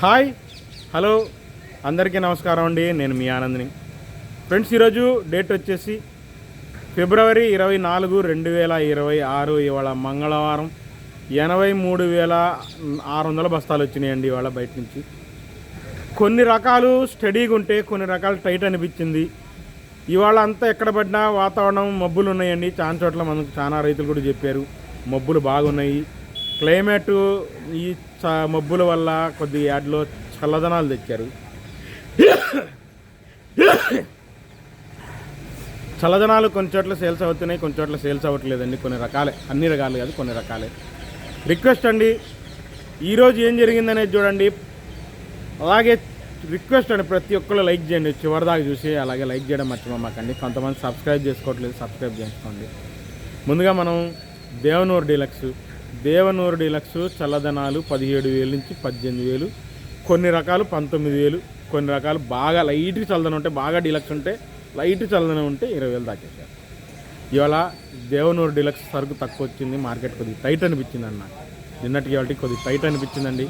Hi hello అందరికీ నమస్కారం అండి. నేను మీ ఆనంద్ని. ఫ్రెండ్స్, ఈరోజు డేట్ వచ్చేసి ఫిబ్రవరి 24, 2026. ఇవాళ మంగళవారం. 83,600 బస్తాలు వచ్చినాయండి ఇవాళ బయట నుంచి. కొన్ని రకాలు స్టడీగా ఉంటే కొన్ని రకాలు టైట్ అనిపించింది. ఇవాళ అంతా ఎక్కడ పడినా వాతావరణం మబ్బులు ఉన్నాయండి. చాలా చోట్ల మనకు చాలా రైతులు కూడా చెప్పారు మబ్బులు బాగున్నాయి. క్లైమేట్ ఈ మబ్బుల వల్ల కొద్ది యాడ్లో చల్లదనాలు తెచ్చారు. చల్లదనాలు కొన్ని చోట్ల సేల్స్ అవుతున్నాయి, కొన్ని చోట్ల సేల్స్ అవ్వట్లేదండి. కొన్ని రకాలే, అన్ని రకాలు కాదు, కొన్ని రకాలే. రిక్వెస్ట్ అండి, ఈరోజు ఏం జరిగిందనేది చూడండి. అలాగే రిక్వెస్ట్ అండి, ప్రతి ఒక్కళ్ళు లైక్ చేయండి చివరిదాకా చూసి. అలాగే లైక్ చేయడం మర్చిపోమాకండి. కొంతమంది సబ్స్క్రైబ్ చేసుకోవట్లేదు, సబ్స్క్రైబ్ చేసుకోండి. ముందుగా మనం దేవనూరు డీలక్స్ చల్లదనాలు 17,000 నుంచి 18,000, కొన్ని రకాలు 19,000, కొన్ని రకాలు బాగా లైట్ చల్లదనం ఉంటే, బాగా డీలక్స్ ఉంటే, లైట్ చల్లదనం ఉంటే 20,000 దాకేసారు. ఇవాళ దేవనూరు డీలక్స్ సరుకు తక్కువ వచ్చింది. మార్కెట్ కొద్దిగా టైట్ అనిపించింది అన్న. నిన్నటికి వాళ్ళకి కొద్దిగా టైట్ అనిపించిందండి.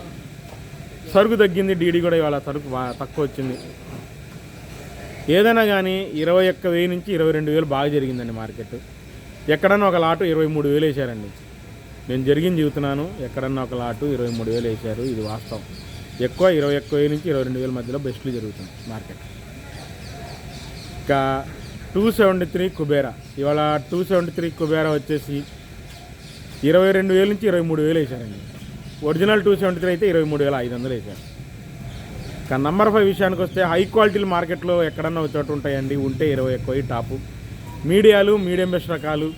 సరుకు తగ్గింది. డీడీ కూడా ఇవాళ సరుకు తక్కువ వచ్చింది. ఏదైనా కానీ 21,000 నుంచి 22,000 బాగా జరిగిందండి మార్కెట్. ఎక్కడన్నా ఒక లాటు 23,000 వేసారండి. నేను జరిగింది చెబుతున్నాను. ఎక్కడన్నా ఒక లాటు 23,000 వేసారు. ఇది వాస్తవం. ఎక్కువ 21,000 నుంచి 22,000 మధ్యలో బెస్ట్లు జరుగుతుంది మార్కెట్. ఇంకా 273 కుబేరా. ఇవాళ 273 కుబేరా వచ్చేసి 22,000 నుంచి 23,000 వేసారండి. ఒరిజినల్ 273 అయితే 23,500 వేసారు. ఇంకా నంబర్ 5 విషయానికి వస్తే, హై క్వాలిటీలు మార్కెట్లో ఎక్కడన్నా ఒక చోట ఉంటాయండి. ఉంటే 21,000 టాపు. మీడియాలు, మీడియం బెస్ట్ రకాలు,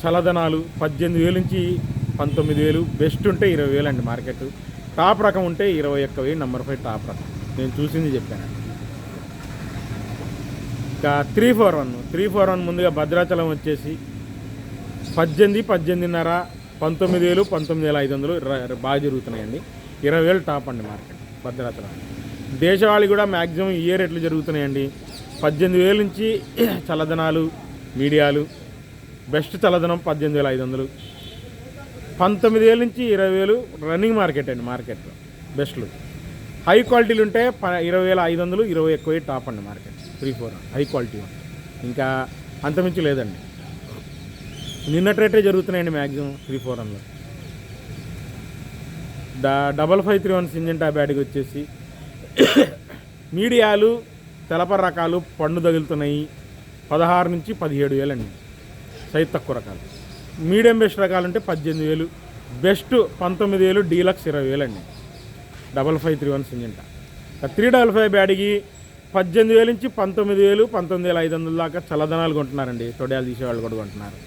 చల్లదనాలు 18,000 నుంచి 19,000, బెస్ట్ ఉంటే 20,000 అండి మార్కెట్. టాప్ రకం ఉంటే 21,000. నంబర్ 5 టాప్ రకం. నేను చూసింది చెప్పాను. ఇంకా 341 ముందుగా భద్రాచలం వచ్చేసి 18, 18,500, 19,000, 19,500 బాగా జరుగుతున్నాయండి. 20,000 టాప్ అండి మార్కెట్ భద్రాచలం. దేశవాళీ కూడా మ్యాక్సిమం ఏ రేట్లు జరుగుతున్నాయండి. 18,000 నుంచి చల్లదనాలు, మీడియాలు, బెస్ట్ చల్లదనం 18,500, 19,000 నుంచి 20,000 రన్నింగ్ మార్కెట్ అండి. మార్కెట్లో బెస్ట్లు. హై క్వాలిటీలు ఉంటే 20,500, 21,000 టాప్ అండి మార్కెట్. 341 హై క్వాలిటీ ఉంటే ఇంకా అంతమించి లేదండి. నిన్నటి రేటే జరుగుతున్నాయండి మ్యాక్సిమం 341లో. 5531 సింజెంటా బ్యాడ్కి వచ్చేసి మీడియాలు, తెలపర రకాలు పండు తగులుతున్నాయి. 16 నుంచి 17,000 అండి సైజ్ తక్కువ రకాలు. మీడియం బెస్ట్ రకాలు అంటే 18,000, బెస్ట్ 19,000, డీలక్స్ 20,000 అండి. 5531 సింజెంటా. 355 బ్యాడ్కి 18,000 నుంచి 19,000, 19,500 దాకా చల్లదనాలు కొంటున్నారండి. తొడయాలు తీసేవాళ్ళు కూడా కొంటున్నారు.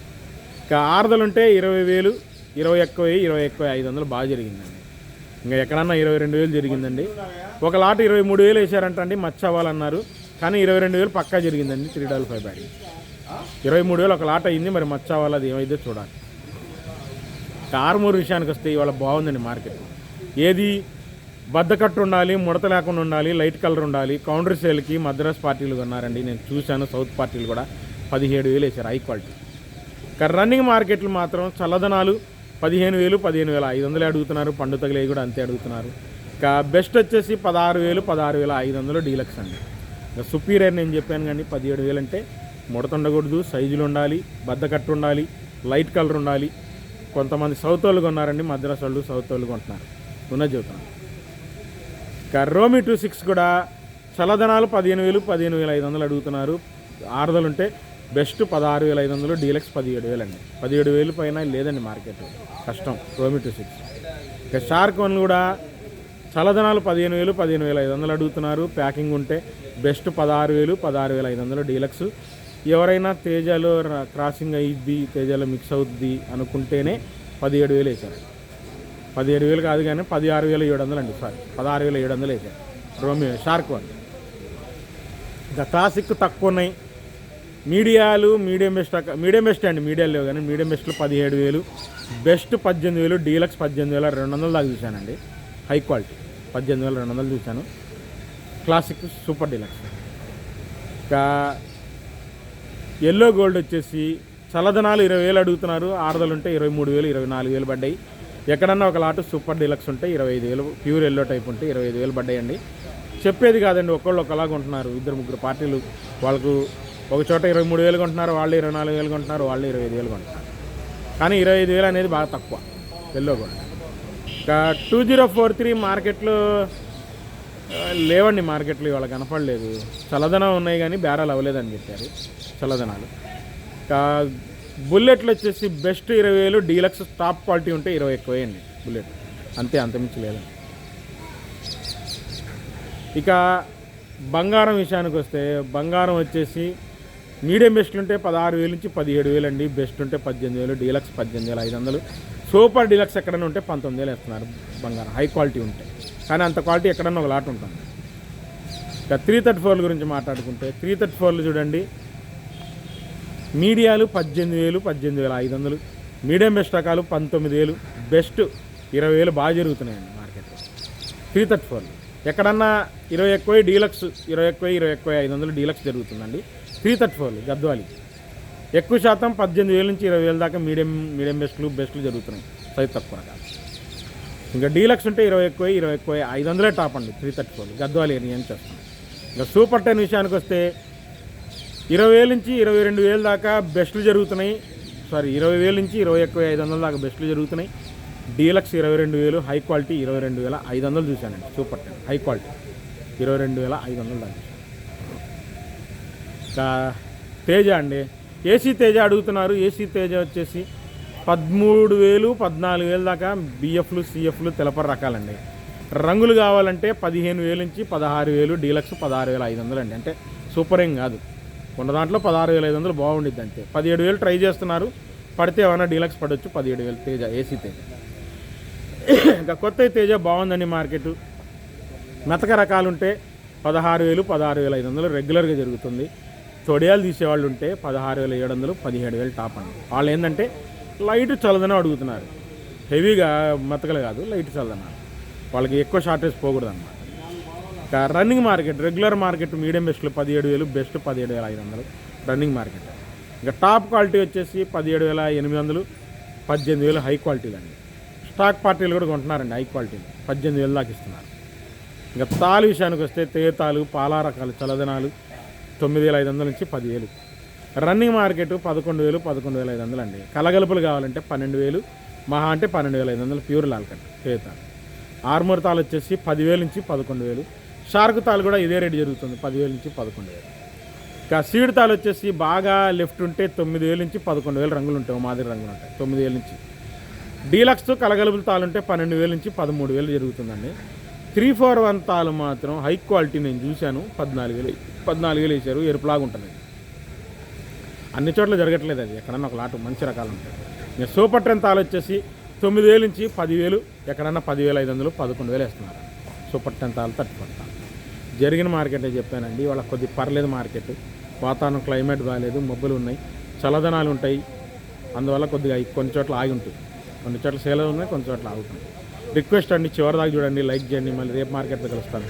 ఇంకా ఆరుదలు ఉంటే 20,000, 21,000, 21,500 బాగా జరిగిందండి. ఇంకా ఎక్కడన్నా 22,000 జరిగిందండి. ఒక లాట్ 23,000 వేసారంటండి. మచ్చ అవ్వాలన్నారు, కానీ 22,000 పక్కా జరిగిందండి. 355 బ్యాడ్కి 23,000 ఒక లాట్ అయింది. మరి మచ్చ అవ్వాలి, అది ఏమైతే చూడాలి. ఆర్మూర్ విషయానికి వస్తే ఇవాళ బాగుందండి మార్కెట్. ఏది బద్దకట్టు ఉండాలి, ముడత లేకుండా ఉండాలి, లైట్ కలర్ ఉండాలి. కౌంటర్ సేల్కి మద్రాస్ పార్టీలు కొన్నారండి. నేను చూశాను. సౌత్ పార్టీలు కూడా 17,000 వేసారు హై క్వాలిటీ. కానీ రన్నింగ్ మార్కెట్లు మాత్రం చల్లదనాలు 15,000, 15,500 అడుగుతున్నారు. పండు తగిలేవి కూడా అంతే అడుగుతున్నారు. ఇంకా బెస్ట్ వచ్చేసి 16,000, 16,500 డీలక్స్ అండి. ఇంకా సుపీరియర్ నేను చెప్పాను కానీ 17,000 అంటే ముడత ఉండకూడదు, సైజులు ఉండాలి, బద్దకట్టు ఉండాలి, లైట్ కలర్ ఉండాలి. కొంతమంది సౌత్ వాళ్ళు కొన్నారండి. మద్రాస్ వాళ్ళు, సౌత్ వాళ్ళు కొంటున్నారు. ఉన్నది చెబుతున్నాను. ఇంకా రోమి 26 కూడా చల్లదనాలు 15,000, 15,500 అడుగుతున్నారు. ఆరుదలు ఉంటే బెస్ట్ 16,500, డీలక్స్ 17,000 అండి. 17,000 పైన లేదండి మార్కెట్. కష్టం రోమి 26. ఇంకా షార్క్ వన్ కూడా చల్లదనాలు 15,000, 15,500 అడుగుతున్నారు. ప్యాకింగ్ ఉంటే బెస్ట్ 16,000, 16,500 డీలక్స్. ఎవరైనా తేజాలో క్రాసింగ్ అయ్యిద్ది, తేజాలో మిక్స్ అవుద్ది అనుకుంటేనే 17,000 వేసారు. 17,000 కాదు కానీ 16,700 అండి. సారీ, 16,700 వేసారు రోమి షార్క్ వన్. ఇంకా క్లాసిక్ తక్కువ ఉన్నాయి. మీడియాలు, మీడియం బెస్ట్ అండి. మీడియాలు లేవు కానీ మీడియం బెస్ట్లు 17,000, బెస్ట్ 18,000, డీలక్స్ 18,200 దాకా చూశానండి. హై క్వాలిటీ 18,200 చూశాను. Classic, super deluxe. ఇంకా ఎల్లో గోల్డ్ వచ్చేసి చల్లదనాలు 20,000 అడుగుతున్నారు. ఆరుదలు ఉంటే 23,000, 24,000 పడ్డాయి. ఎక్కడన్నా ఒక లాటు సూపర్ డీలక్స్ ఉంటే 25,000, ప్యూర్ ఎల్లో టైప్ ఉంటే 25,000 పడ్డాయండి. చెప్పేది కాదండి, ఒక్కళ్ళు ఒకలాగా ఉంటున్నారు. 2-3 పార్టీలు వాళ్ళకు ఒక చోట 23,000 కొంటున్నారు, వాళ్ళు 24,000 కొంటున్నారు, వాళ్ళు 25,000 కొంటున్నారు. కానీ 25,000 అనేది బాగా తక్కువ ఎల్లో కూడా. ఇంకా 2043 మార్కెట్లో లేవండి, మార్కెట్లు ఇవాళ కనపడలేదు. చల్లదనం ఉన్నాయి కానీ బేరాలు అవ్వలేదని చెప్పారు చల్లదనాలు. ఇంకా బుల్లెట్లు వచ్చేసి బెస్ట్ 20,000, డీలక్స్ టాప్ క్వాలిటీ ఉంటే 20 ఎక్కువేయండి బుల్లెట్, అంతే, అంతమించి లేదండి. ఇక బంగారం విషయానికి వస్తే బంగారం వచ్చేసి మీడియం బెస్ట్లు ఉంటే 16,000 నుంచి 17,000 అండి, బెస్ట్ ఉంటే 18,000, డీలక్స్ 18,500, సూపర్ డీలక్స్ ఎక్కడైనా ఉంటే 19,000 వేస్తున్నారు బంగారం, హై క్వాలిటీ ఉంటే. కానీ అంత క్వాలిటీ ఎక్కడన్నా ఒక లాట్ ఉంటుంది. ఇక 334 గురించి మాట్లాడుకుంటే 334 చూడండి, మీడియాలు 18,000, 18,500, మీడియం బెస్ట్ రకాలు 19,000, బెస్ట్ 20,000 బాగా జరుగుతున్నాయండి మార్కెట్లో. 334 ఎక్కడన్నా 20 ఎక్కువ, డీలక్స్ 20 ఎక్కువ, 20,500 డీలక్స్ జరుగుతుందండి. 334 గద్వాలి ఎక్కువ శాతం 18,000 నుంచి 20,000 దాకా మీడియం బెస్ట్లు జరుగుతున్నాయి, సైజ్ తక్కువ రకాలు. ఇంకా డీలక్స్ ఉంటే 20 ఎక్కువ, 20,500 టాప్ అండి. 334 గద్వాలి ఏరియా అని చేస్తాం. ఇంకా సూపర్ 10 విషయానికి వస్తే 20,000 నుంచి 22,000 దాకా బెస్ట్లు జరుగుతున్నాయి. 20,000 నుంచి 20,500 దాకా బెస్ట్లు జరుగుతున్నాయి. డీలక్స్ 22,000, హై క్వాలిటీ 22,500 చూశానండి. సూపర్ 10 హై క్వాలిటీ 22,500 దాకా. ఇంకా తేజ అండి, ఏసీ తేజ అడుగుతున్నారు. ఏసీ తేజ వచ్చేసి 13,000, 14,000 దాకా బిఎఫ్లు, సిఎఫ్లు, తెలపర రకాలండి. రంగులు కావాలంటే 15,000 నుంచి 16,000, డీలక్స్ 16,500 అండి. అంటే సూపర్ ఏం కాదు, ఉన్న దాంట్లో 16,500 బాగుండిద్ది అంతే. 17,000 ట్రై చేస్తున్నారు, పడితే ఏమైనా డీలక్స్ పడవచ్చు. 17,000 తేజ, ఏసీ తేజ. ఇంకా కొత్త తేజ బాగుందండి మార్కెట్. మెతక రకాలుంటే 16,000, 16,500 రెగ్యులర్గా జరుగుతుంది. తొడియాలు తీసేవాళ్ళు ఉంటే 16,700, 17,000 టాప్ అండి. వాళ్ళు ఏంటంటే లైట్ చల్లదనం అడుగుతున్నారు, హెవీగా మెతకలు కాదు, లైట్ చల్లదనం. వాళ్ళకి ఎక్కువ షార్టేజ్ పోకూడదు అన్నమాట. ఇంకా running market, regular market medium బెస్ట్లు 17,000, బెస్ట్ 17,500 రన్నింగ్ మార్కెట్. ఇంకా టాప్ క్వాలిటీ వచ్చేసి 17,800, 18,000 హై క్వాలిటీలు అండి. స్టాక్ పార్టీలు కూడా కొంటున్నారండి హై క్వాలిటీలు, 18,000 దాకా ఇస్తున్నారు. ఇంకా తాలు విషయానికి వస్తే తేతాలు, పాలా రకాలు, చల్లదనాలు 9,500 నుంచి 10,000. రన్నింగ్ మార్కెట్ 11,000, 11,500 అండి. కలగలుపులు కావాలంటే 12,000, మహా అంటే 12,500 ప్యూర్ లాల్కట్ తేతాలు. ఆర్మూర్ తాలు వచ్చేసి 10,000 నుంచి 11,000. షార్క్ తాలు కూడా ఇదే రేటు జరుగుతుంది, 10,000 నుంచి 11,000. ఇంకా సీడ్ తాలు వచ్చేసి బాగా లెఫ్ట్ ఉంటే 9,000 నుంచి 11,000 రంగులు ఉంటాయి, మాదిరి రంగులు ఉంటాయి 9,000 నుంచి. డీలక్స్ కలగలుపులు తాలు ఉంటే 12,000 నుంచి 13,000 జరుగుతుందండి. 341 తాలు మాత్రం హై క్వాలిటీ నేను చూశాను, 14,000 వేసారు, ఎరుపులాగా ఉంటుంది. అన్ని చోట్ల జరగట్లేదు అది, ఎక్కడన్నా ఒక లాటు మంచి రకాలు ఉంటాయి. ఇంకా సూపర్ 10 తాలు వచ్చేసి 9,000 నుంచి 10,000, ఎక్కడన్నా 10,500, 11,000 వేస్తున్నారు. సూపర్ 10 తాలు 34 తాలు. జరిగిన మార్కెటే చెప్పానండి. వాళ్ళకి కొద్ది పర్లేదు మార్కెట్, వాతావరణం క్లైమేట్ బాగాలేదు, మబ్బులు ఉన్నాయి, చల్లదనాలు ఉంటాయి. అందువల్ల కొద్దిగా కొన్ని చోట్ల ఆగి ఉంటుంది, కొన్ని చోట్ల సేల్ ఉన్నాయి, కొన్ని చోట్ల ఆగుతుంది. రిక్వెస్ట్ అండి, చివరి దాకా చూడండి, లైక్ చేయండి. మళ్ళీ రేపు మార్కెట్లో కలుస్తాను.